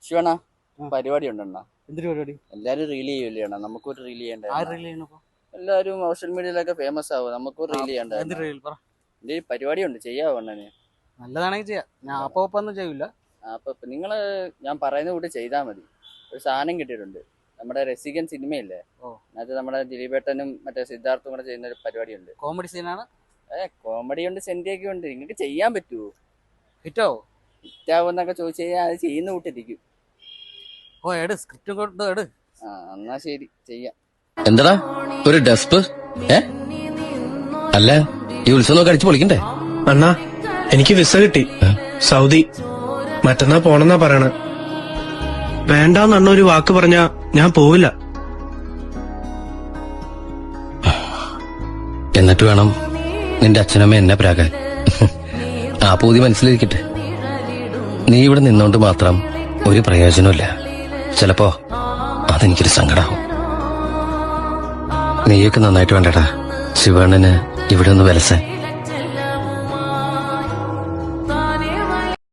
ശിവണ്ണ പരിപാടി ഉണ്ടെണ്ണ. എന്തൊരു പരിപാടി? എല്ലാരും റീൽ ചെയ്യൂലേ അണ്ണാ, നമുക്കൊരു റീൽ ചെയ്യണ്ടേ? റീൽ എല്ലാരും സോഷ്യൽ മീഡിയയിലൊക്കെ ഫേമസ് ആവും, നമുക്കൊരു റീൽ ചെയ്യണ്ടേ? എന്റെ പരിപാടി ഉണ്ട്, ചെയ്യാവോ അണ്ണന്? നല്ലതാണെങ്കിൽ ചെയ്യാം, ഞാൻ അപ്പൊന്നും ചെയ്യൂല. അപ്പൊ നിങ്ങള് ഞാൻ പറയുന്ന കൂടി ചെയ്താൽ മതി. ഒരു സാധനം കിട്ടിയിട്ടുണ്ട്, നമ്മുടെ രസികൻ സിനിമയില്ലേ, അതിനകത്ത് നമ്മുടെ ദിലീപേട്ടനും മറ്റേ സിദ്ധാർത്ഥും കൂടെ ചെയ്യുന്ന ഒരു പരിപാടിയുണ്ട്. കോമഡി സീനാണ്. കോമഡി ഉണ്ട്, സെന്റിയൊക്കെ ഉണ്ട്. നിങ്ങൾക്ക് ചെയ്യാൻ പറ്റുമോ? ഹിറ്റോ ഹിറ്റാവെന്നൊക്കെ ചോദിച്ചു കഴിഞ്ഞാൽ അത് ചെയ്യുന്ന കൂട്ടിരിക്കും. സ്ക്രിപ്റ്റും കൊണ്ട് എട്. എന്നാ ശരി, ചെയ്യാം. എന്താടാ ഒരു ഡെസ്പ്? അല്ല, ഈ ഉത്സവം കഴിച്ചു പൊളിക്കണ്ടേ? അണ്ണാ, എനിക്ക് വിസ കിട്ടി, സൗദി. മറ്റന്നാ പോണെന്നാ പറയണ. വേണ്ടാന്ന് അണ്ണ ഒരു വാക്ക് പറഞ്ഞാ ഞാൻ പോവില്ല. എന്നിട്ട് വേണം നിന്റെ അച്ഛനമ്മ എന്നെ പ്രാകാൻ. ആ പൂതി മനസ്സിലിരിക്കട്ടെ. നീ ഇവിടെ നിന്നോണ്ട് മാത്രം ഒരു പ്രയോജനമില്ല. ചിലപ്പോ അതെനിക്കൊരു സങ്കടാവും. നീയൊക്കെ നന്നായിട്ട് വേണ്ടടാ ശിവണ്ണന് ഇവിടെ ഒന്ന് വിലസാൻ.